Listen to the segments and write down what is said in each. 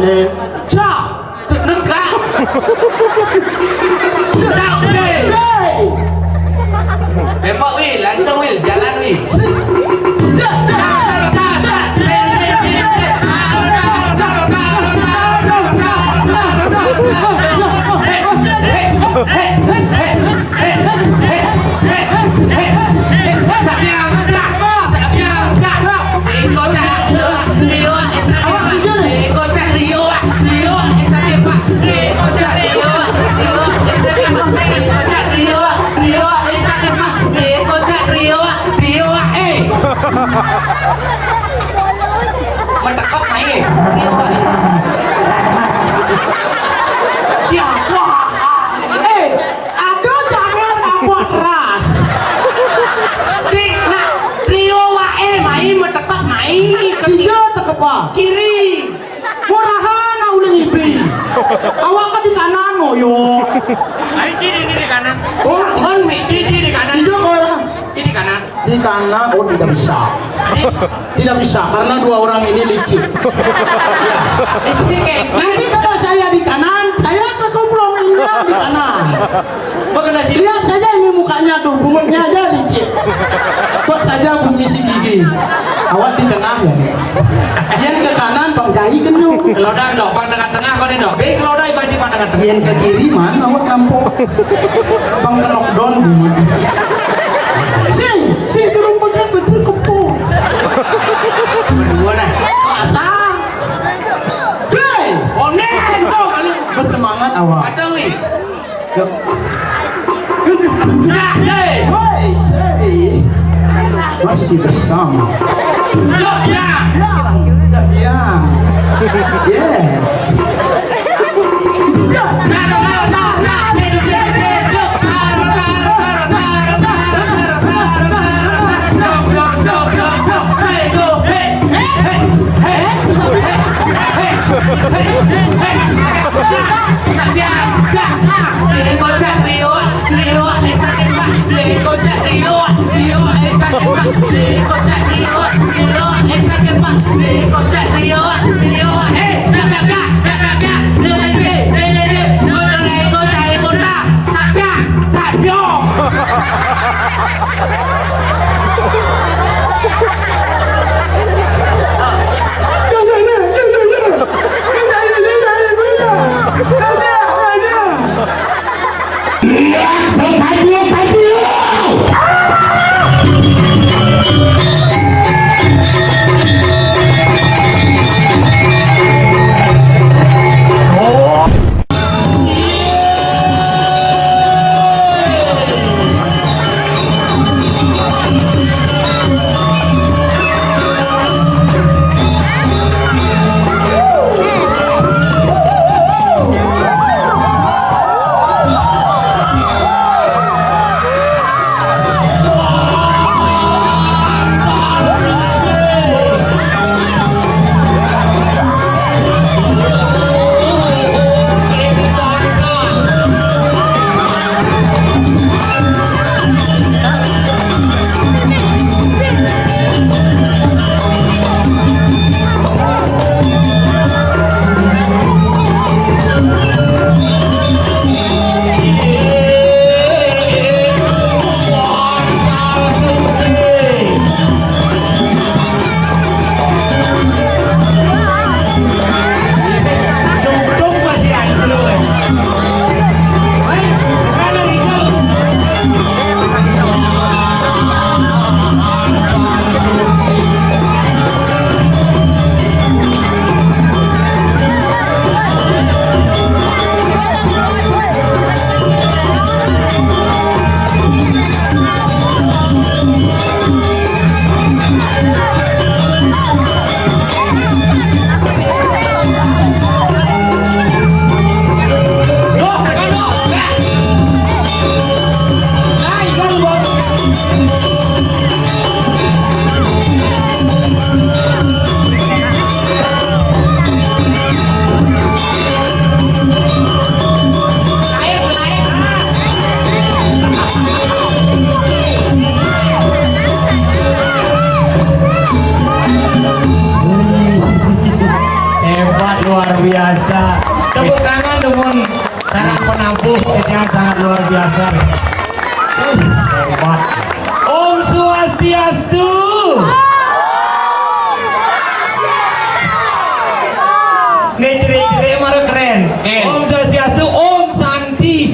nih. Cak. Enggak. Cak, Bembok Wil, langsung Wil, jalan Wil. Mentekok main. Siapa? Aduh jangan buat ras. Si nak Rio wae main mentekok main. Iya tekep apa? Kiri. Murahan uling ibi. Awak kan di kanan ngoyo. Ayo ciri di kanan. Oh, kan Ciri di kanan. Iya kok. Ciri di kanan. Di kanan, oh tidak bisa. Tidak bisa karena dua orang ini licik. Ya. Nanti kalau saya di kanan, saya kecemplung ini di kanan. Lihat saja ini mukanya tuh, bumbunya aja licik. Buat saja bumi si gigi. Awak di tengah ya. Yang ke kanan bang jahi kendung. Kalau dah dok, pang tengah-tengah kau nih dok. Kalau dah ibaji pang tengah-tengah. Yang ke kiri mana awak kampung. Bang kenok don bumi. Sing turun pakai baju kepung. Mana? Pasang. Hei, onen kau kali bersemangat awak. Ada wih. Yuk. Nah, deh. Hei, say. Masih bersama. Yuk ya. Sayang. Yes. luar biasa. Tepuk tangan dumun sarang penabuh yang sangat luar biasa. Hebat. Om Swastiastu. Nih ciri-ciri maru keren. Om Swastiastu, Om Santi,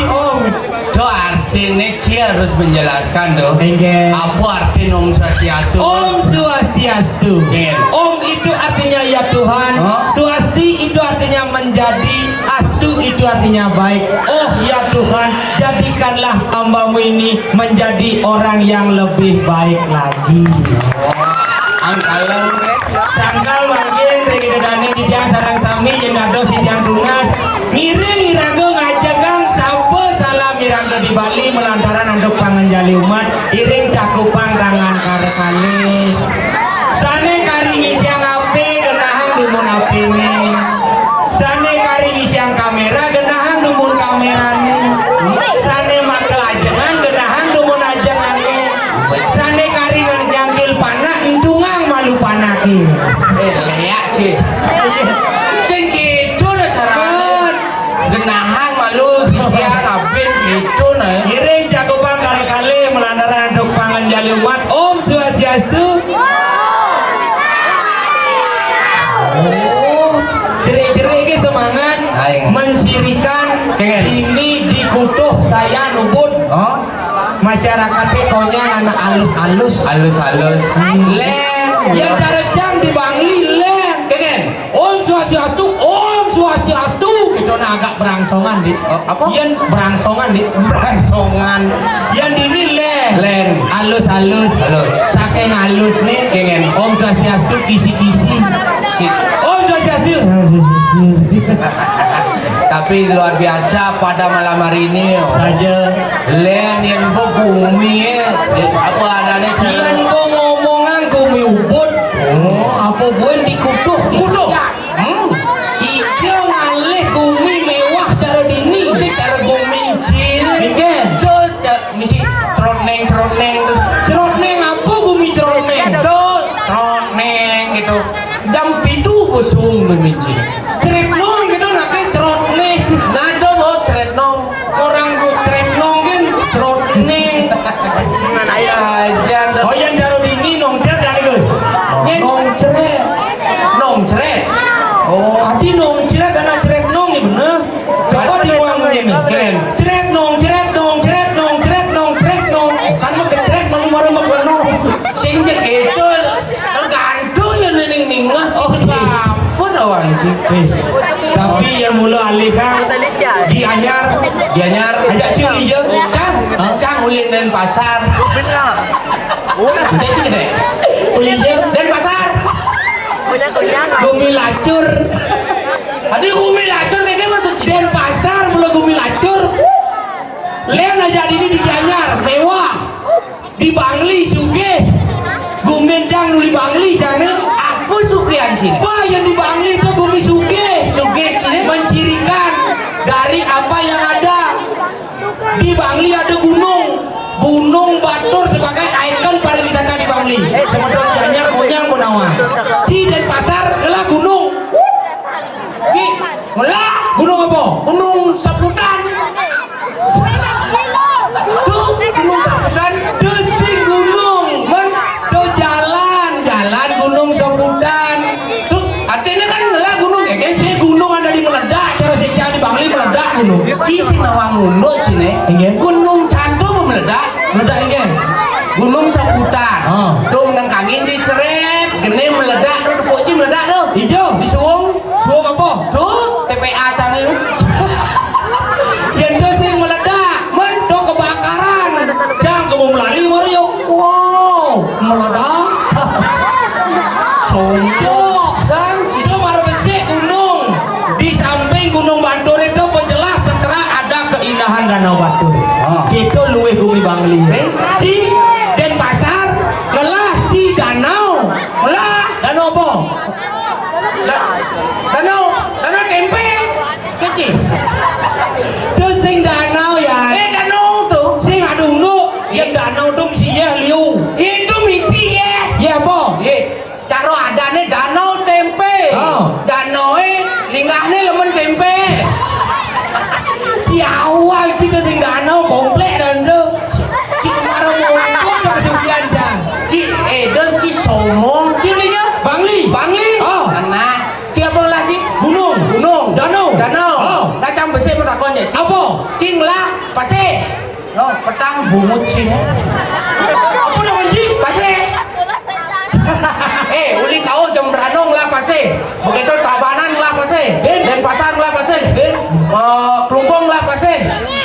Om. Itu artinya Ci harus menjelaskan dong. Apa arti Om Swastiastu? Om Swastiastu. Om itu artinya ya Tuhan. Swasti itu artinya menjadi. Astu itu artinya baik. Oh ya Tuhan, jadikanlah hambamu ini menjadi orang yang lebih baik lagi. Angkalan Sangkal mangkin regi dedani di tiang sarang sami jenado si tiang tungas ngiring irago ngajagang sapo salam irago di Bali melantaran anduk panganjali umat iring cakupang rangan karekane sane kari ngisiang api genahang dumun api ini sane kari ngisiang kamera genahang dumun kamerane sane mata ajengan genahang dumun ajengannya sane kari nyangkil panak entungang malu panaki leak Ci. Sing gitu lah caranya. Genahang malu si dia ngapin gitu nah. Iring cakupan kali-kali melantaran anduk pangan jali umat. Om Swastiastu. Oh, ciri-ciri ini semangat mencirikan ini dikutuh saya nubut. Masyarakat konya anak alus-alus. Len, yang carejang di Bangli len. Om Swastiastu, Om Swastiastu. Itu agak berangsongan di. Apa? Yang berangsongan di. Berangsongan. Yang ini len. Halus. Saking halus nih. Om Swastiastu kisi-kisi. Om Swastiastu. Tapi luar biasa pada malam hari ini Saja. Len yang bumi apa adanya Yang kau ngomongan kumi ubud. Oh, apa buan dikutuh? Kutuh. Iya ngalih kumi mewah cara dini. mesti cara bumi cil itu mesti trotneng Cerotneng apa bumi cerotneng? itu trotneng gitu jam pitu busung bumi cil Ceretnong gitu naknya cerotneng. nah itu mau tretnong Orang gue ceretnong kan cerotneng. ajar Oh yang cara dini nong ceret dan guys. nong ceret Oh, adi nong ceret dan ceretnong nih bener. Coba diulang ini. Ceret nong. Kan mau keceret mau baru mau nong. sing gitu tergantung ya ning lah apa doang sih Tapi yang mula alih kan di anyar ajak cili je cang ulin dan pasar udah cik deh uli je dan pasar gumi lacur tadi umi lacur kayaknya masuk cik dan pasar mula gumi lacur len aja ini di anyar mewah di Bangli sugih gumen cang nuli Bangli cangnya aku sukian sini yang di Bangli itu gumi sugih sini mencirikan dari apa yang ada di Bangli ada gunung Batur sebagai ikon pariwisata di Bangli sementara Gianyar Monyang Bonawa Ci dan pasar adalah gunung gunung apa? gunung Saputan tuh gunung Saputan Desing gunung do jalan gunung Saputan tuh artinya kan lah gunung ya si gunung ada di meledak cara secara di Bangli meledak gunung si nawangundo sini gunung Canto meledak enggak gunung Saputan tuh ngangkangin si seret gede meledak tuh poci meledak tuh hijau di suwung apa? tuh TPA canggih Yang desing meledak do kebakaran jangan kamu melali Mario wow meledak sombong itu baru besi gunung di samping gunung Batur itu penjelas setelah ada keindahan danau Batur gitu luwih bumi Bangli Ci dan pasar lelah Ci danau lelah danau apa? danau tempe kecil Desing danau ya danau tuh sing adung yang danau dong si ya liu itu misi ya ya apa? caro adanya danau tempe enggaknya lemen tempe. Si awal kita sing danau komplek dan do. Ci kemarin mau ke Sugian Jang. Ci Eden Ci Somong cilinya Bangli. Oh. Nah, siapa lah Ci? Gunung. Danau. Oh. Kacang besi merakonnya Ci. Apa? Cing lah pase. Oh, petang bungut Ci. Apa namanya Ci? Pase. Uli kau jam ranong lah pase. Begitu Tabanan lah pase. Denpasar lah pase. Kelungkung lah pase.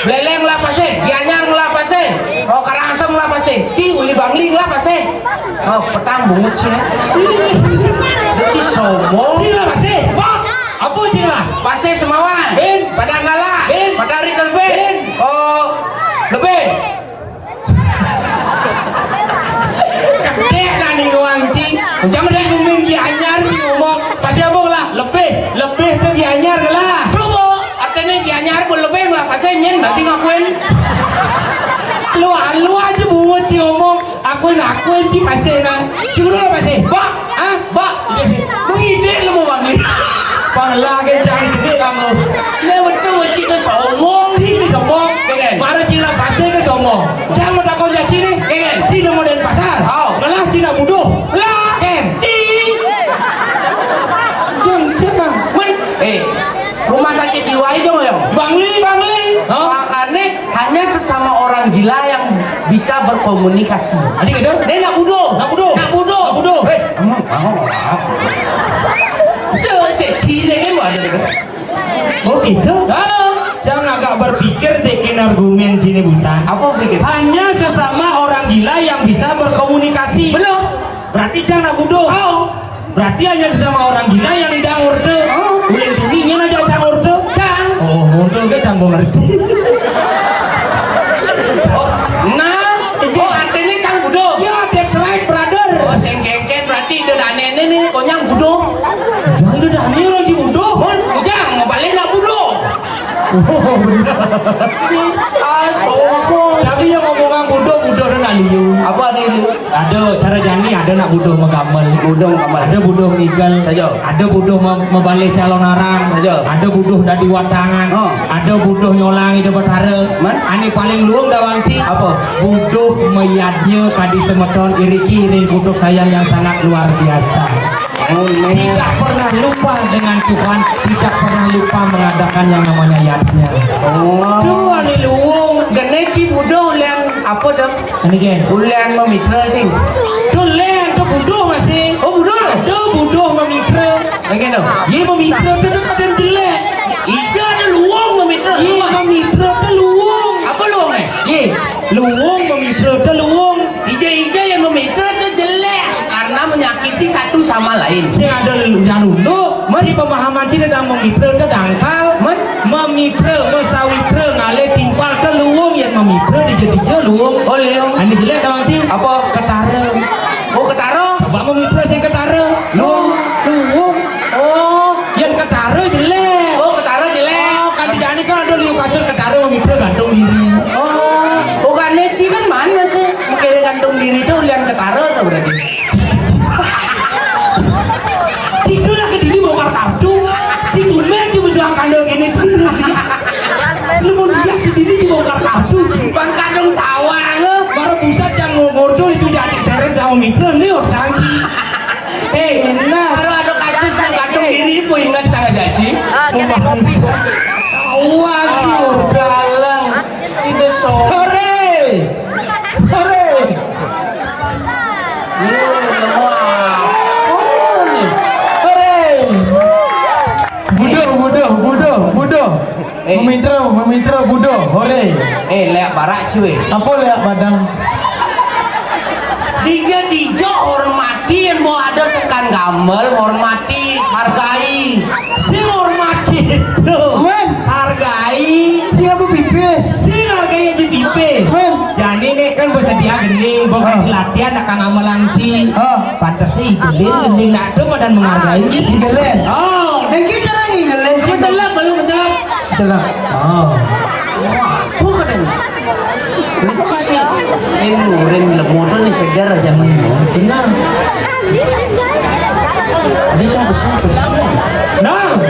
Beleleng lah pase. Gianyar lah pase. Karangasem lah pase. Ci uli Bangling lah pase. Petang bungut Ci. Ci Somong. Ci lah pase. Wah. Apa Ci lah? Pase Semawan. Padanggala. Padarik dan lebih. Kedek lah nih ngomong Ci. Jangan dia ngomong Gianyar Ci ngomong. Pasti apa lah? Lebih ke Gianyar lah. Coba artinya Gianyar pun lebih lah pase nyen berarti ngakuin. Lu aja bungut Ci ngomong. Akuin Ci pasti nah. Curu lah pasti. Bak, Iya sih. mengide lu mau Bangli. Panglah ke jangan gede kamu. Lewat tuh Ci ke Somong. Ci di Sombong. Kegen. Baru Ci lah pasti ke Sombong. Jangan mau takut ya Ci nih. Kegen. Ci udah mau Denpasar. Oh. Malah Ci nak buduh. Lah, Ci. Yang siapa? Men, rumah sakit jiwa itu ya. Bangli. Oh. Makanya hanya sesama orang gila yang bisa berkomunikasi. Adik kedor. Dia nak bunuh. Emang sini kan ada kan? Oh gitu? Jangan agak berpikir dekin argumen sini bisa. Apa pikir? Hanya sesama orang gila yang bisa berkomunikasi. Belum. Berarti jangan buduh. Berarti hanya sesama orang gila yang tidak ngorde. Ulin tingginya aja jangan ngorde. Oh ngorde ke jangan ngerti. Artinya cang budo. Ya dep slide brother. Sengkengken berarti udah dane nih konyang budo. Yang itu dah ini orang buduh. Ujang mau balik lah budo. Oh benar. Sombong. Tapi yang ngomongan buduh dan aliu. Apa nih? Ada cara jani ada nak buduh megamel. Budo kamar. Ada buduh ngigal. Saja. Ada buduh membalik calon orang. Saja. Ada buduh dari watangan. Oh. Ada buduh nyolang itu betara. Man? Ani paling luang dawang sih. Apa? Buduh meyadnya kadi semeton iri buduh sayang yang sangat luar biasa. Tidak pernah lupa dengan Tuhan, tidak pernah lupa mengadakan yang namanya yadnya. Tuh ani luang. Geneci budo ulian apa dong? Ini gen. Ulian memitra sing. Tuh len tuh buduh masih. Oh budo. Tuh buduh memitra. Bagaimana? Ye memitra tuh kadang jelek. Ija ada luang memitra. Ye memitra tuh luang. Apa luang Ye luang memitra tuh luang. Ija yang memitra itu jelek karena menyakiti satu sama lain. Sing ada yang unduk. Di pemahaman Cina dan memitra tuh dangkal. Memitra, mesawitra ngale timpal tuh luang yang memitra dijadinya luang. Oh luang. Ani jelek dong sih. Apa? Ketara. Oh ketara. Coba memitra sing ketara. Luang. Oh. Yang ketara jelek. Oh ketara jelek. Oh, kan dijani kan ada liu kasur ketara memitra gantung diri. Oh kan Neci kan mana sih? Mikirnya gantung diri itu lian ketara tuh berarti. Cidu lah ke diri bongkar kartu. Cidu men cuma suang kandung ini cidu. Lu mau lihat diri bongkar kartu. Bang kadung tawang. Baru pusat yang ngordo itu jadi seres sama mitra nih orang ci. Kalau ada kasus yang gantung diri ibu ingat sangat jaji. Awak Galang. Itu so. Hore. Buduh. Memitra buduh. Hore. Lihat barak cuy. Apa lihat badang? Dijo hormati yang mau ada sekan gamel, hormati, hargai. Si hormati itu. Hargai. Siapa pipis? Si hargai aja pipis. Jadi nih kan bersedia gening, bukan latihan akan ngamelanci. Pantasnya igelin gening nak ada dan menghargai. Igelin. Oh, Dan kita cara ngigelin sih. Mencelap belum mencelap. Celak. oh. Bukan. Lucu sih. Ren lemodal nih segar aja main. Benar. Dia sampai. Nah,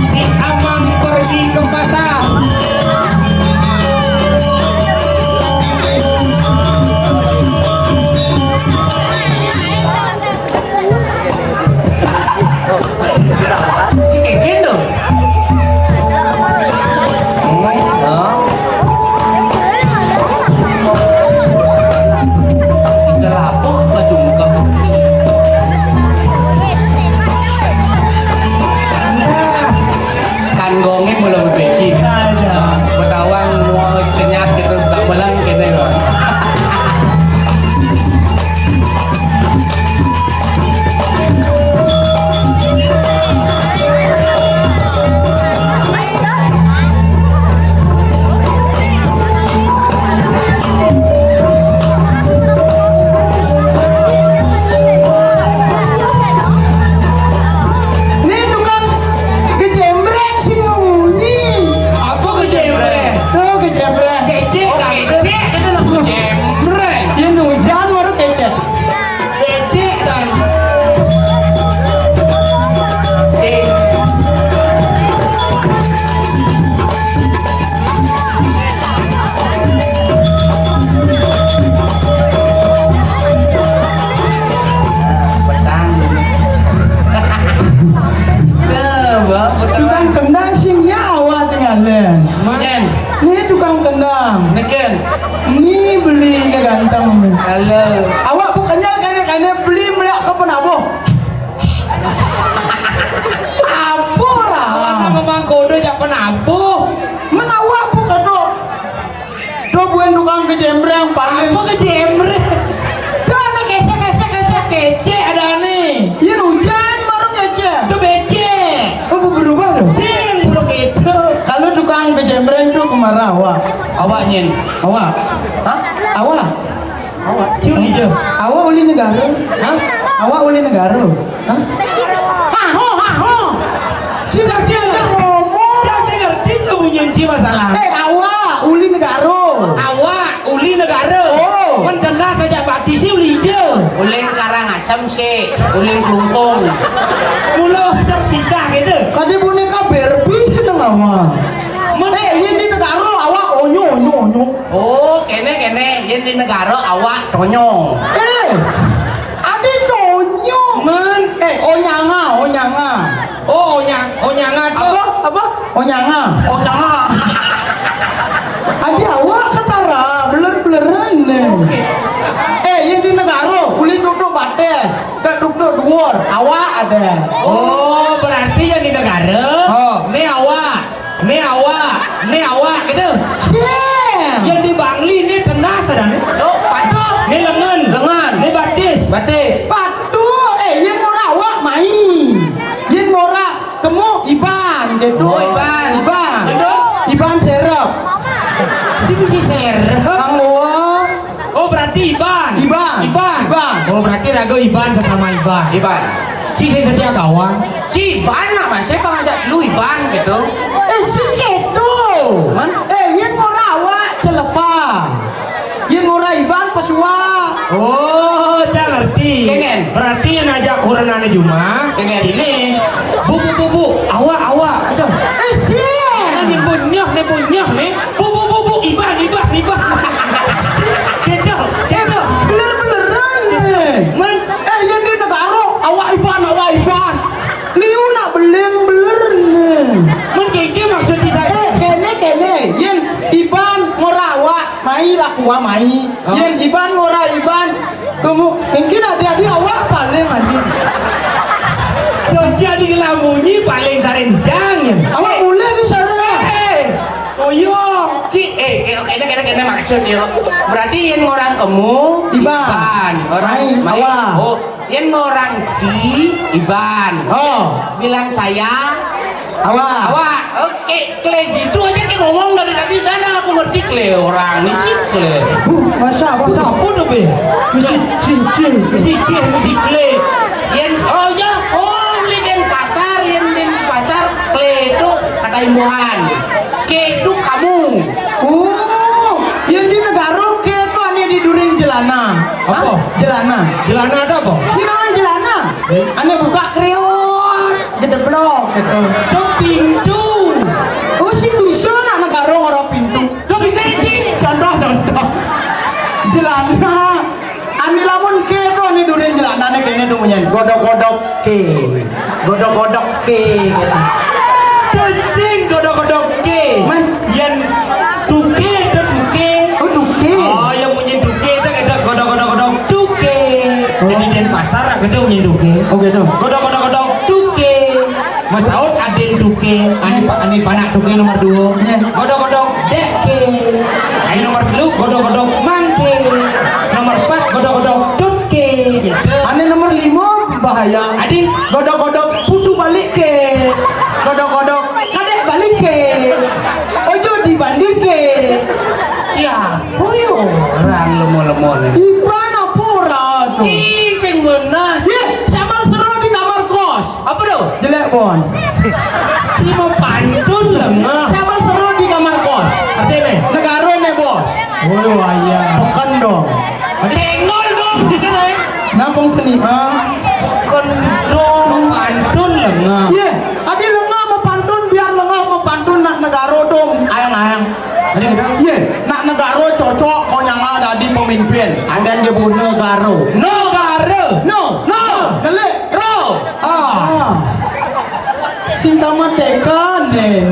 Si Amang pergi ke pasar. Si Keken dong. Tinggal apa baju muka. Kan gongnya belum bikin. Betawang mau kenyat gitu tak belang gitu loh. Ini tukang kecembreng si Munyi. Apa kejembreng? Oh kecembreng. Kece, kece, itu lagu jembreng. Ini hujan baru kecet. Becek dan Petang. Tukang kendang sing nyawa tinggalin. Mungkin, Ini tukang kendang. mungkin. Ini beli ini ganteng. Halo. Awak bukannya kayaknya beli melihat ke penabo. Apa Awana lah? memang kode jak penabuh. Menawak bukan do. Do bukan tukang kecembreng paling. Apa kejembreng? Dana kece. Kece ada nih. Ini hujan baru kece. Itu becek. Oh berubah dong. Sing buruk itu. Kalau tukang kecembreng tuh kemarah awak. Awak nyen. Awak. Hah? Awak. Awak. Cium hijau. Awak uli negara. Hah? Awak uli negara. Hah? Haho. Sudah siapa ngomong? Ya saya ngerti kamu nyenci masalah. Awak uli negara. Awak uli negara. Oh. Mendenda saja bati si uli hijau. Uling Karangasem sih, uling Kelungkung. Mulu terpisah gitu. Kade boneka Barbie seneng awak. Ini negara awak onyo. Oh, kene yen di negara awak tonyong. Ade tonyo. Men. Onyanga. Oh onyangan tuh. Apa? Onyanga. Oh, jangan. Ade awak ketara beler-beleran. Yang di negara uli duduk bates, ke duduk dhuwur. Awak ada. Oh berarti yang di negara. Oh. Nih awak gitu. Siap. Yang di Bangli ini tenas ada nih. Oh, patuh. Nih lengan. Nih batis. Batis. Patu, yang ngora awak main. Yang ngora kemu Iban gitu. Oh, Iban. Gitu? Iban serap. Ini mesti serem. Kang Wong. Oh berarti Iban. Oh berarti rago Iban sesama Iban. Iban. Si saya setia kawan. Si Iban lah, Mas. Saya pangajak lu Iban gitu. Si gitu. Man? Yang ngora awak celepa. Yang ngora Iban pesua. Oh, saya ngerti. Kengen. Berarti yang ngajak kurang Juma. Kengen. Ini bubu. Awak. Aduh. Siap. Ini bunyah nih. Bubu. Iban. Gitu. Bener-beneran nih. Men. Yang di negara awak Iban. Liu nak beleng beler nih. Men keke maksud si saya. Kene. Yang Iban ngora awak mai laku mai. Oh. Yang Iban ngora Iban. Kamu mungkin adik-adik awak paling adik. Jadi ngelamunyi paling sarenjang ya. Awak mulai di sana. Oh iya. Si, kene maksud yo. Berarti yen orang kamu Iban. Orang Mai, awak. Oh, yen orang Ci Iban. Oh, Bilang saya awak. awak. Oke, kle gitu aja kayak ngomong dari tadi. Cikle orang ni cikle. Masa apa? Siapa tu be? Misi cincin. Misi kle. Yen oh ya, oh li den pasar, yen den pasar kle itu kata imbuhan. Ke itu kamu. Oh, yang di negara ke itu ane di Durin Jelana. Apa? Jelana. Jelana ada apa? Sinawan Jelana. Ane buka kreot, gedeblok gitu. Tu pintu. Oh si bisa nak negara orang pintu. Lo bisa sih. Contoh. Jelana. Ani lamun ke itu ane Durin Jelana ane kayaknya tuh punya godok-godok ke. Godok-godok ke gitu. Pusing godok-godok ke. Man. Yang tuke tu tuke. Oh tuh ke. Oh, yang punya duke itu ada godok-godok duke. Jadi di pasar aku tu punya duke. Oh gitu. Godok-godok duke. Mas Saud aden duke. Ani panak duke nomor 2. Ya. Godok-godok deke. Ani nomor 3 godok-godok mangke. Nomor 4 godok-godok duke. Gitu. Ane nomor 5 bahaya. Adik Godok-godok putu balik ke. Godok-godok kadek balik ke. Ojo dibanding ke. Ya, boyo orang lemon-lemon. Ibana pura tuh. Ci sing beunah. Ye, samar seru di kamar kos. Apa tuh? Jelek bon. Ci mau pantun lengah. Samar seru di kamar kos. Artinya Negara nih bos. oh ayah. Pekan dong. Senggol dong. Nampung seni Kon dong. Pantun lengah. Ye, adi lengah mau pantun biar lengah mau pantun nak negara dong. Ayang-ayang. Ada kita? Ye, nak negara cocok kau yang ada di pemimpin. Ada yang nyebut negara. Negara. No, No. Kelik. Bro. Ah. Cinta merdeka nih.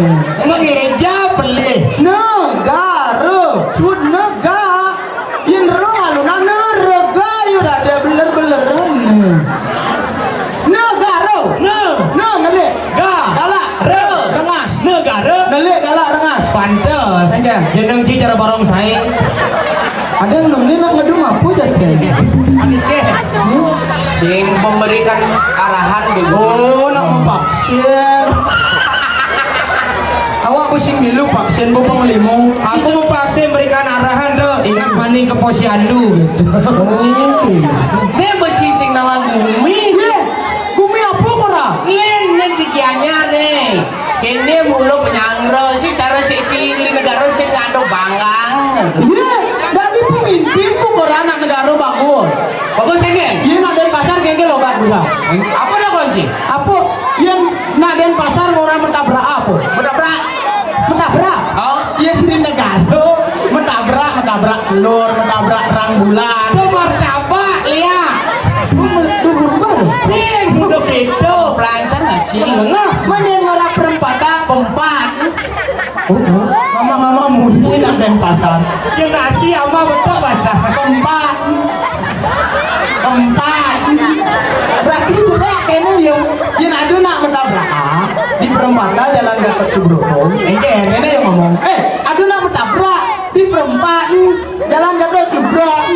Mengeja pelih. Negara, sud negara. Yang roh alunan nerega yuk ada beler-beleran. Negara. Ne. Ngelik. Ga. Galak. Re. Rengas. Negara. Ngelik galak rengas. Pantes. Enggak. Jeneng ci cara barong saya. Ada yang nungguin nak ngedum apa jadi? Anike. Sing memberikan arahan begitu. Oh, nak mempaksin. Awak pusing milu vaksin bu penglimu. Aku mempaksa memberikan arahan tuh. Ingat mani ke posyandu. Dia beci sing nama Gumi. Ye, bumi apa kora? Len nen dikianya nih. Kini mulu penyangro sih cara si cili negara sing ngado banggang. Ye, dari pemimpin tu kora anak negara bagus. Bagus kan? Ye nak dari pasar gengge logat bisa. Apa dah kunci? Apa? Ye nak dari pasar orang mentabrak apa? Menabrak. Mentabrak? Oh. Ye di negara mentabrak telur, mentabrak terang bulan. Tuh martabak lihat. Berubah. Sing udah gitu. Pelancar nggak sih? Lengah. Mana yang orang perempatan? Pempat. Mama munyi nak dari pasar. Yang nasi ama betul basah. Empat berarti itu deh kayaknya yang ada nak mentabrak di perempatan jalan Gatot Subroto ini yang ngomong ada nak mentabrak di perempatan jalan Gatot Subroto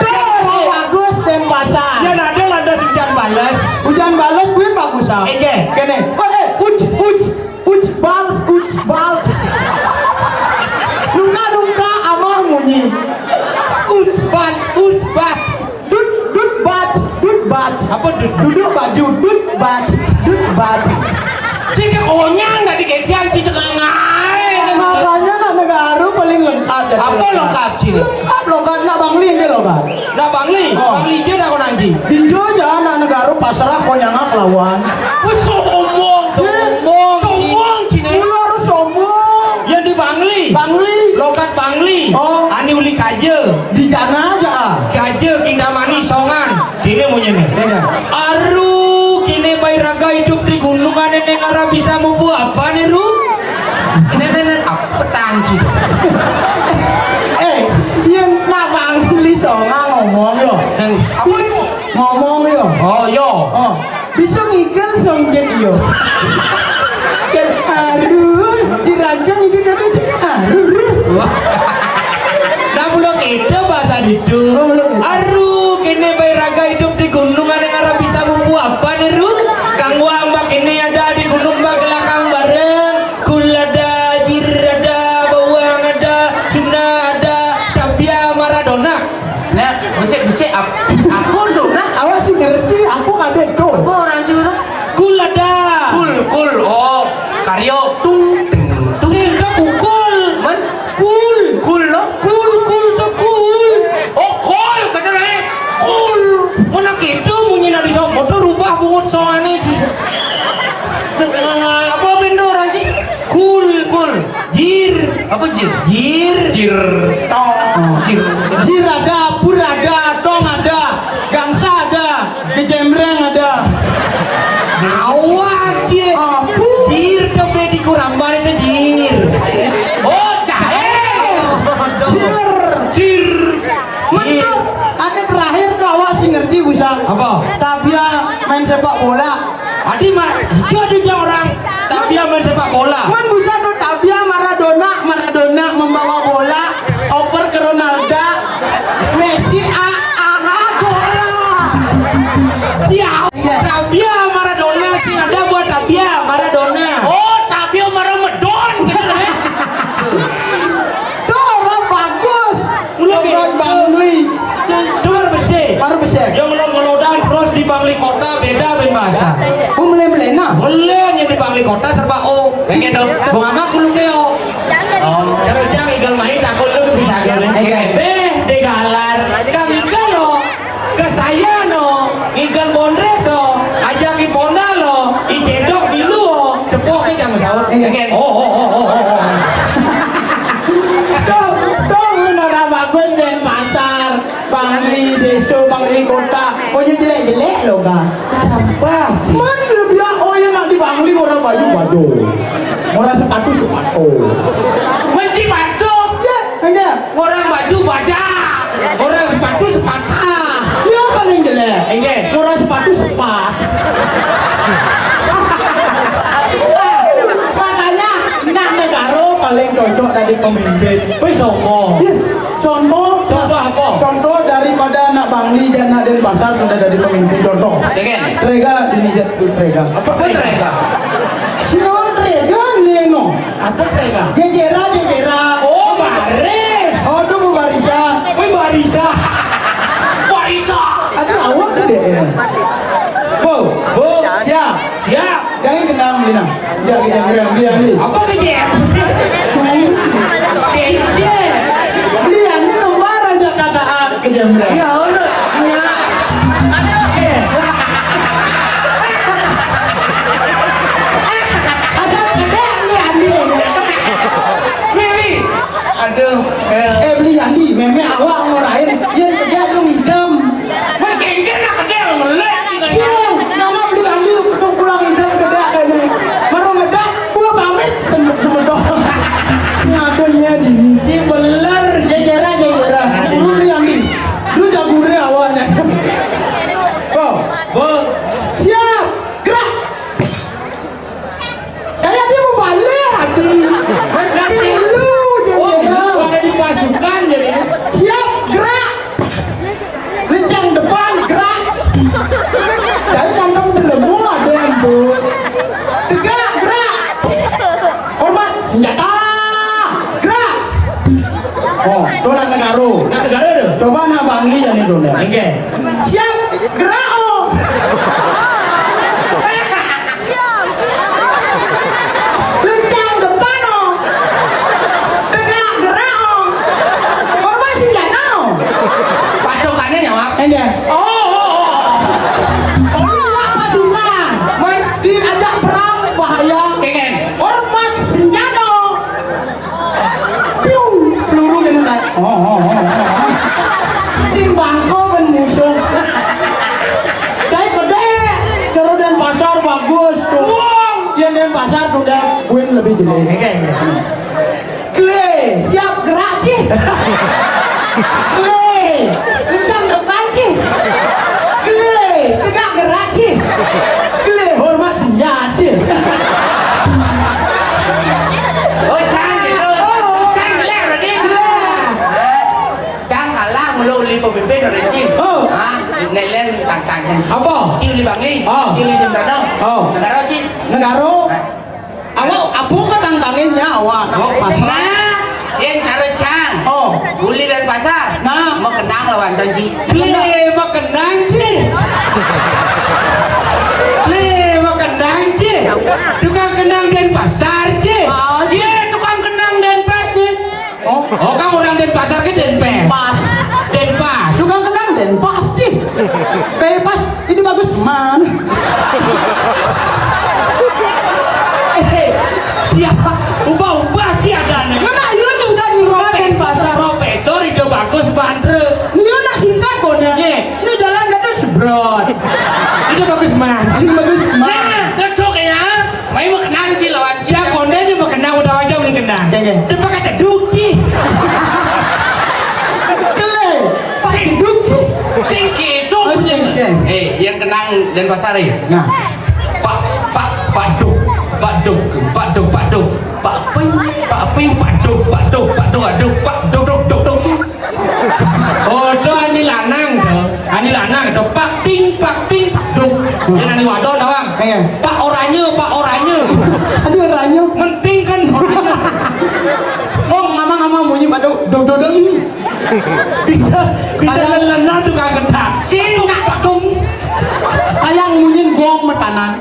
orang bagus dan pasar Yang ada landas hujan balas. hujan balas gue bagus Enge. kene uj bal nungka amar munyi Usbat. dut baj Apa duduk? duduk baju dut baj Si konyang nggak diketian si cengengai. makanya nak negara paling lengkap jadi Apa lengkap sih? lengkap logat nak bangli aja logat Nah bangli. Oh. Bangli je dah kau nanti. di Jogja nak negara pasrah kau nyangak lawan Wih sombong. Sombong cine. lu harus sombong Yang di bangli. bangli Logat bangli. Oh. Ani uli kaje. di jana aja Kaje kindamani songan. Kini mau nyene. ya Aru kini bayi raga hidup di gunungan yang arah bisa mubu apa nih ru? Ini apa tanci? yang nak bangli songa ngomong yo Yang apa? ngomong yo Oh yo. oh bisa ngigel song jadi yo kan haru dirancang itu kan haru Dah belum kita bahasa itu. Oh, belum. Aru kini bayi raga hidup di gunungan yang arah bisa mubu apa nih ru? Kang Wambak ini ada di gunung bak belakang bareng. Kula da jir soalnya apa benda orang sih? Cool. Jir. Apa jir? Jir. Jir ada, pur ada, tong ada, gangsa ada, kecembreng ada. Awak jir. Jir tapi di Kuramban itu jir. Oh, jahe. Jir. Menurut ada terakhir kau sih ngerti bisa? Apa? Tabia main sepak bola. Adi mah, jika ada orang tapi main sepak bola. Man bisa tuh Tabia Maradona membawa bola oper ke Ronaldo, Messi bola. Siap. Tabia Maradona sih ada buat Tabia Maradona. Oh, Tabia Maradona gitu ya. Orang bagus. Orang Bangli. Suara besi. Baru bisa. Yang ngelodan terus di Bangli Kota beda ben bahasa. Melena. Boleh yang di Bangli Kota serba O. Kayak dong. Bang Ama kulo keo. Kalau jangan igal main aku lu tuh bisa gale. De galar. Kang igal lo. Ke saya no. Igal Bondreso. Ajaki Ponda lo. Icedok di lu. Cepok ke jam sahur. Oh. Dong orang bagus dan pasar. Bangli deso, Bangli kota. Pokoknya jelek-jelek loh kak. Sampah. Mana dia bilang oh ya nak di Bangli orang baju. Orang sepatu. Menci baju. Ya, ada. Orang baju baja. Orang sepatu sepata. Yang paling jelek. Enggak. Orang sepatu sepat. Makanya nak negara paling cocok dari pemimpin. Wih sombong. Ya, Contoh apa? Contoh daripada anak Bangli dan anak Denpasar sudah dari pemimpin. Contoh. Dengan. Trega dinijat Trega. Apa mereka? Sino Trega Neno. Apa mereka? Jejera. Oh, baris. Oh, itu Bu Barisa. Wih barisa. Barisa. Aduh, awak gede ya. Bu, siap. Ya. Jangan kenal Lina. Dia ni. Apa kejem? Kejem. Dia ni lembar aja keadaan kejamnya. Ya Allah. Ya. Asal gede ni Andi. Mimi. Aduh. Beli Andi, meme awak ngorain. Dia kerja tu hidam. Mengkengken lah kedel melek. Sini, nama beli Andi untuk pulang hidam gede kayaknya. Baru ngedek, gua pamit sebetulnya. Ngakunya di beler jejera. Dulu beli Andi. Dulu jagure awalnya. Bu. Siap, gerak. Saya dia mau balik hati. Dulu jejera. Ada di pasukan jadi. Siap, gerak. Lencang depan, gerak. Saya tangkap jelemu ada yang bu. Gerak. Hormat senjata. Gerak. Oh, dolan negara. Negara tu. Coba nak Bangli yang ni dolan. Enggak. Siap, gerak. Oh. Lencang depan. Oh. Gerak. Oh. Hormat senjata. Oh. Pasukannya nyawak. Enggak. Oh. Orang pasukan diajak perang bahaya. Kengen. Hormat senjata. Piung peluru yang naik. Sing bangko ben musuh. Kayak gede. Cara dan pasar bagus tuh. Yang dan pasar udah win lebih jelek. Kle, siap gerak sih. Kle, kencang depan sih. Kle, tegak gerak sih. Kle, hormat senjata. Oh, cang gitu. Cang gelap lagi. Cang kalah mulu li pemimpin orang Cina. Oh. Nelen tantang. Apa? Cili Bangli. Oh. Cili Jembrado. Oh. Negara Cina. Negara. Awak apa kan tantanginnya awak? Pasar. Nah, yang cara cang. Oh. Uli dan pasar. Nah. Mau kenang lawan janji. Kle, makenang sih. Le, mau kenang sih. Tukang kenang dan pasar sih. Iya, tukang kenang dan pas nih. Oh, kamu orang dan pasar ke Denpes. Pas. Denpas. Suka kenang dan pas sih. Pas ini bagus man. cia ubah cia dana Mana ieu juga nyuruhan dan pasar. profesor itu bagus bandre Ieu nak singkat kona. Ye. Ini jalan kata sebrot. itu bagus mah Ini bagus Nah, mah. cocok ya. Mai mau kenang sih lawan cia konde aja mau kenang udah aja mau kenang Ya, ya. cepat kata duki Kele. Pakai duduk sih. sing gitu. Oh, sing. Yang kenang Denpasar ya. Nah. Pak Duk, Pak Ping, Pak Duk. oh do ani lanang do pak ping Pak Duk yang ani wadon doang Iya. Pak oranye Aduh ranyo. penting kan oranye Oh, ngama bunyi pada dododong ini. bisa Kayak- lelenan tukang ketak sih Pak Duk Kayak bunyi gong metanan.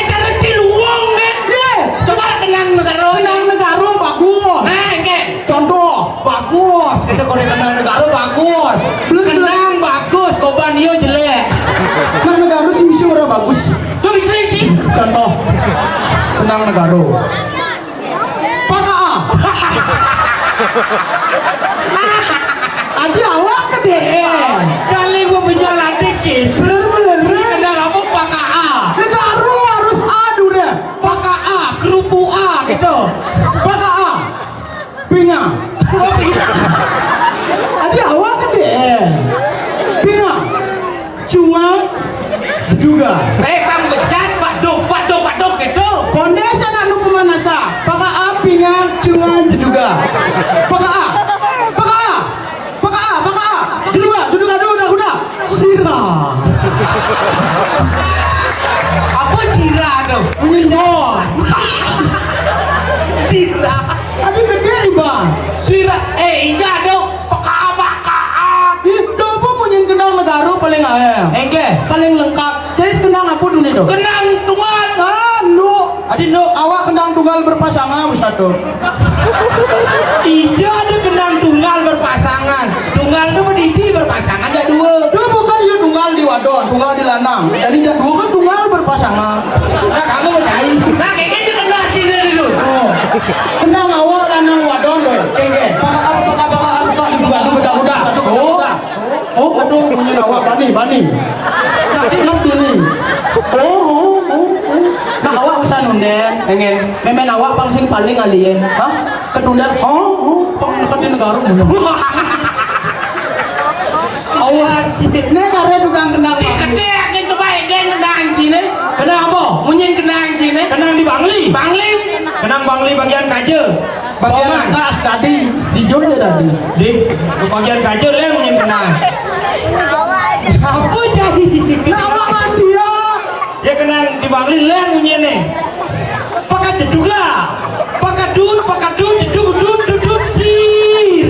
Cara Ciluwong kan. Ye. Coba kenang negara. Kenang negara bagus. Nah, kan. Contoh. bagus kita kalau kenal negara bagus kenang bagus kobanio jelek Nah negara sih bisa orang bagus. Tuh bisa sih. Contoh. Kenang negara. Paka. Adi awak gede. kali gua punya latih cicer kenal apa pakai A Negara harus adu deh. pakai A kerupuk A gitu Paka. Pinga. Adi awak gede. Pinga. Cuma juga. Kang becat Pak Duk gitu. Kondesa anu pemanasa. Paka A pinga cuma juga. Paka A. Juga. Udah. Sirah. Apa sirah tuh? Minyon. Sirah. Adi gede iba. Sirah. Ija tuh. Peka. Itu apa punya kenal negara paling ayam. Engke. Paling lengkap. Jadi kenal apa dulu itu? Kenang tunggal. Adi awak kenal tunggal berpasangan Ustaz. iya ada kenang tunggal berpasangan tunggal itu berdiri berpasangan ada dua Dia bukan ya tunggal di wadon, tunggal di lanang. Jadi dia dua kan tunggal berpasangan. nah kamu percaya Nah, kayaknya dia kenal sini dulu. Oh. Kenal awak lanang wadon loh. Kenge. Paka udah. Oh, aduh punya awak bani. Nanti ini. Oh. Nah awak usah nunden. Pengen. Memen awak paling alien. Hah? Ketunda. Oh. Kok di negara mulu. Awak. Ini karena tukang kenal. Si gede akan coba dia kenang sini. kenang apa Munyin kenang sini. kenang di Bangli kenang Bangli bagian kaje Bagian Soman. atas tadi di Jogja tadi. di bagian kaje lah yang kenang apa cai Nah awak mati ya. ya kenang di Bangli lah yang nih pakai juga pakai duduk sir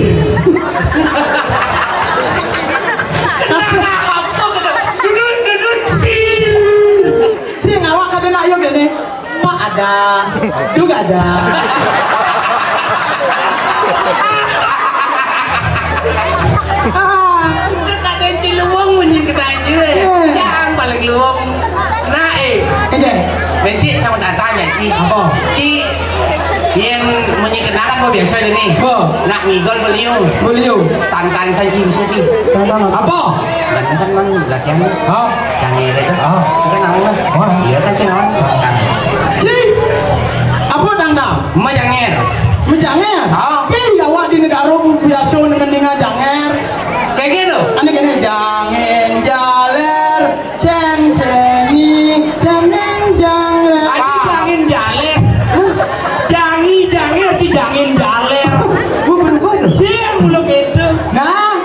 duduk sir Si ngawak kada nak yuk gini. Pak ada, juga ada. Ada Ciluwong munyin kenang sini. Jangan balik luwung. Nah, Oke. Benci sama datanya Ci. Apa? Ci yang munyin kenangan apa biasa ini? Apa? Nak ngigol beliau. Beliau. Tantang Ci bisa Ci. apa Kan kan man latihan. oh Yang ini itu. Oh. Kan naon lah. Oh. Iya kan sih naon. Si, apa dangdang? Emak janger. Menjanger. Oh. Si, awak di negara biasa dengan dengan janger. Kayak gitu. Ane gini jangen jaler, sengi, jaler. Adi jangin jaler jangin jaler Gua berubah itu. siang mulut itu Nah,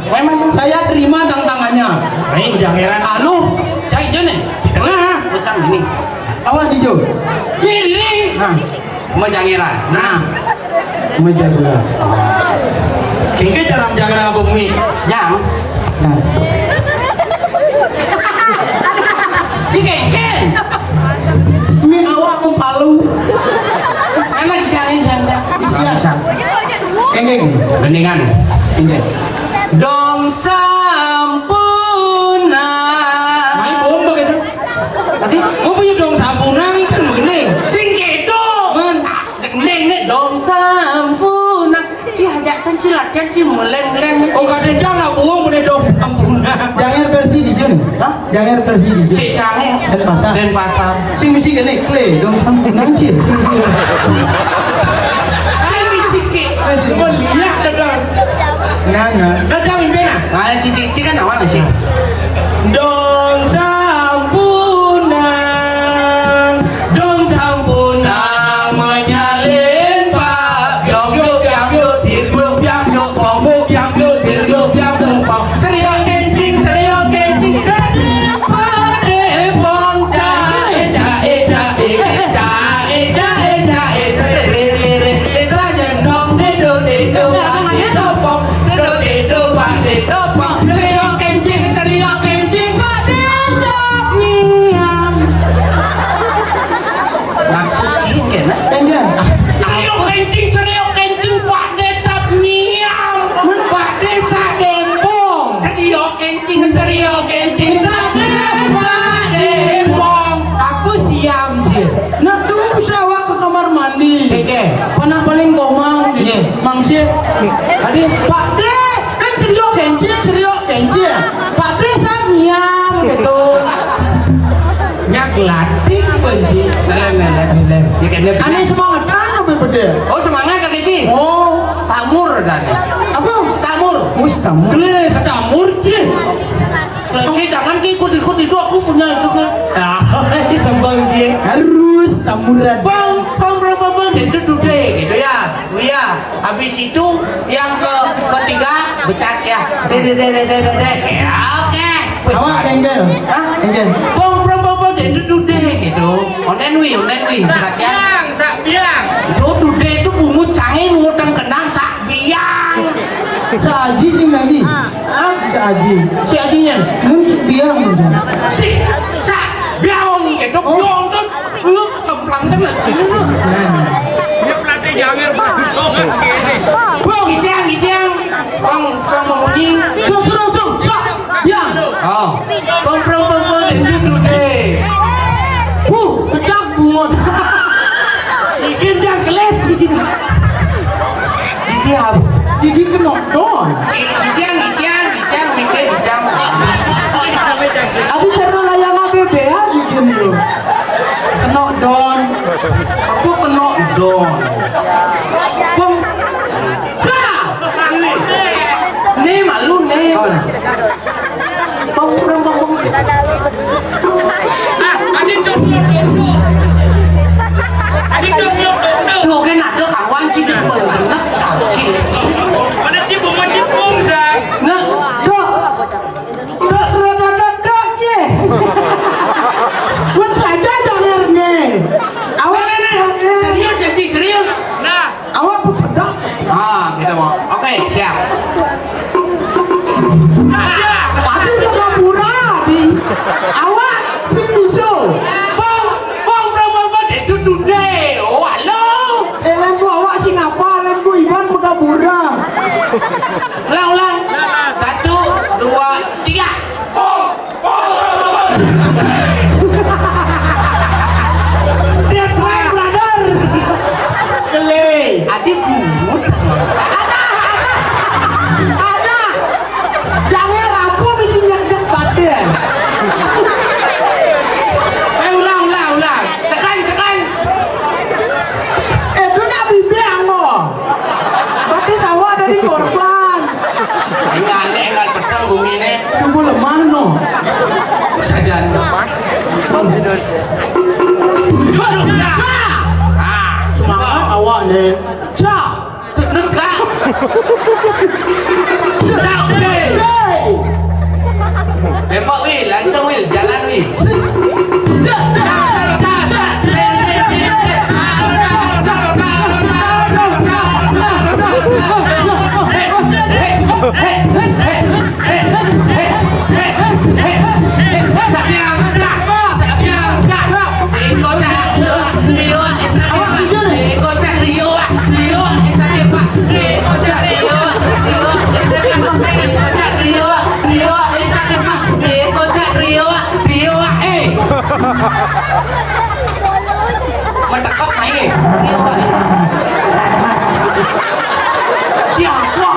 memang saya terima tantangannya. main jangeran Anu, Cai jene. di tengah Utang ini. awak hijau. Kiri. Nah, Emak jangeran. nah, meja gula. kayaknya cara jangeran apa bumi Jam. Nah, Si kengken. mi awak mempalu. Anak siangin siang. Bisa. Kengeng. Gendingan. Ini. Dong sampuna. main bomba gitu Tadi Mau punya dong sabunang kan bening. sing gitu. Men. Neng nih dong sampunan. Ci hajak canci latihan ci meleng-leng. Oh kadang jangan buang punya dong sabunang. Jangan versi di Jun. Hah? Jangan versi di Jun. Cik canggih. Denpasar. Denpasar. Sing misi gini, kle dong sampunan cil. Saya misi ke. Lihat dadang. Nanya. Dadang impena. Nah, ci kan awal sih. Dong sampunang, dong sampunang menyalin pak. Yong yuk yang yuk, sir yuk yang yuk, pong yuk yang yuk, sir yuk yang yuk, pong. Seriok kencing, seriok kencing, seriok pade pong. Jae jae jae jae jae jae serere. Desa jendong dedo dedo pak dedo pong, dedo dedo pak dedo pong. Seriok kencing, seriok kencing, pak desa nyiam. Maksud ci kena. Enggak. Seriok kencing Pak Desa nyiam, Pak Desa gembong. Seriok kencing Pak gembong. Aku siam sih. Nak tunggu sawah ke kamar mandi. Oke. Panah paling komang di Iya. mangsi. Tadi Pak De kan seriok kencing. Pak De samiam gitu. Nyak latih benci. Lem. Ya kena. Aneh semangat kan lebih beda. Oh semangat kaki ci. Oh, Stamur dan. apa? Stamur. Mustam. Keliling sekamur sih. Lagi jangan ikut itu aku punya itu kan. Ah, sembang sih. Harus tamuran. Bang berapa itu today gitu ya. Iya. Habis itu yang ketiga becat ya. Dede. Ya oke. Awak enggel. Hah? Enggel. Bang berapa itu today gitu. Onen wi. Beratnya. Sak biang. Itu today itu bungut sange ngutang kenang sak biang. Saji sing lagi. Hah? Saji. Si ajinya. Mun biang. Si sak biang gitu biang tuh. Lu kemplang kan sini lu. Dia pelatih jangan masuk gini. Bang gisiang. Bang mengunyi. Sung. Biang. Oh. Bang itu today. Kecak bungot. Ikin jang keles. Gigi apa? Gigi kena don. Gisiang mikir gisiang. Abi cara layang BBH gigi lu. Kena don. Aku kena don. Bang. Nih malu nih. Bang. Adik dong. Tuh kan ada kawan sih di mana kaki. Mana cipung sa. Nah, Dok, cie. Buat saja jangan nih. Awak serius ya sih serius. Nah, awak pedak. Ah, kita mau. Oke, siap. saja. Tadi juga murah di. Awak sing bisu. Bang berapa itu today. Oh, halo. Lain bu awak sing apa? Lain bu Iban muda murah. Ulang. 1, 2, 3. Dia try brother. Kele. Adik bungut. Ada. Jangan rapuh misi nyegek badan. Ulang. Tekan. Itu nak bibiang lo. Tapi sawah dari korban. Enggak tekan bumi ini. Sungguh lemah no. Sajan. Semangat awak nih. Cak. Negak. Tembak wih, langsung wih, jalan wih. Rio, Mendekat main. Siapa?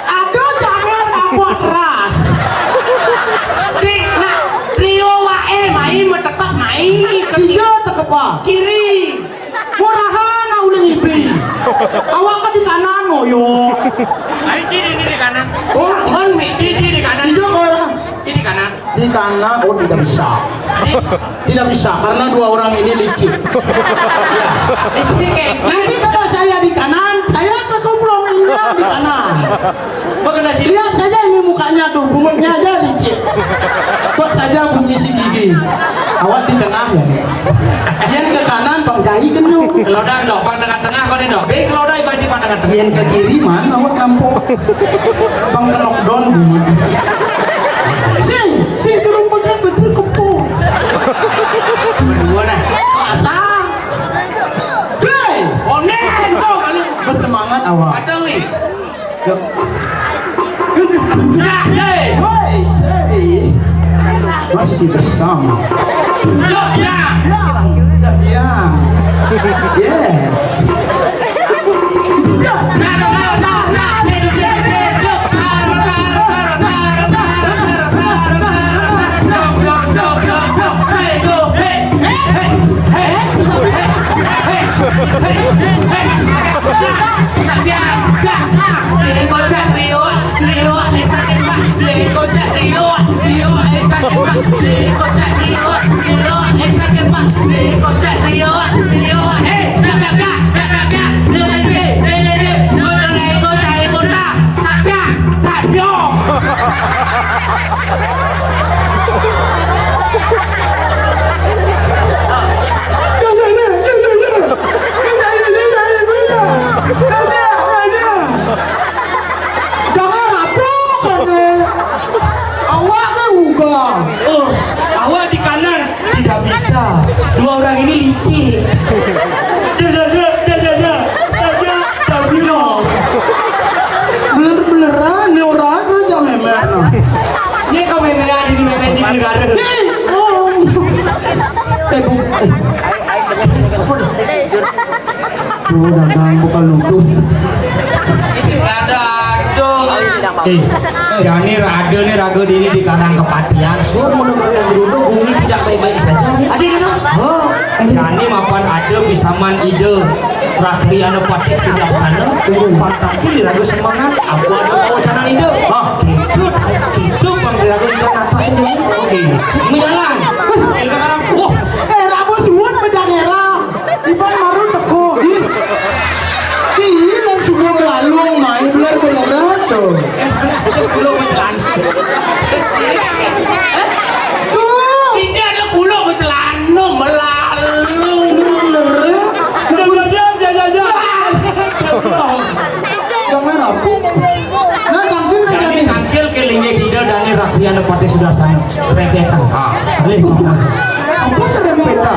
Aduh jangan buat ras. Si nak Rio wae main mendekat main ke Iya tekepa. kiri. Murahan uling ibi. Awak kan di kanan ngoyo. Ayo ciri ini di kanan. Oh, kan Ciri di kanan. Iya kau Ciri di kanan. di kanan. Oh tidak bisa. Tidak bisa karena dua orang ini licik. Ya. Ciri kayak Nanti kalau saya di kanan, saya kecemplung hilang di kanan. Bagaimana ciri? Lihat saja ini mukanya tuh, bumutnya aja licik. Buat saja bumi si gigi. Awak di tengah ya. Yang ke kanan Bang Jahi kenyum. Lodang dok, pang tengah-tengah kau nih dok. Baik lodai baju pang tengah-tengah. Yang ke kiri mana awak nampuk. Bang ke knockdown bumi. Sing turun pakai kecil kepung. Berdua nah. Pasang. Hei, Onen kau kali. bersemangat awak. Ada wi. Dah deh. Hei, say. Masih bersama. Dok ya. Sayang. Yes. Jangan rapok kene. Awak ke ubah. Awak di kanan tidak bisa. Dua orang ini licik. Bener-beneran nih orang aja memer. Ini kau memeran ini memeran di negara. Oh. Bu. Tuh dagang bukan luduh. Ada aduh. Jani raga nih raga ini di karang kepatian. Sur mau dengar geruduk bumi tidak baik-baik saja. Ada di mana? Oh, Jani mapan ada pisaman ide. Rakri anu pati sudah sana. Pataki di raga semangat. Aku ada wacana ide. Gitu bang di raga kita nata ini. Oke, ini jalan. Sekarang, wah, Rabu suwun menjangera. Iban maru teko. Ih, dan semua melalung main bener-beneran tuh. belum jalan. Tuh. Ini ada pulau bercelana melalui. Jangan rapu. Nah, tangkil na Jani jadi. tangkil ke linggih tidak dan Rakri anu pati sudah sana. Seretetan. Boleh. Apa sedang peta?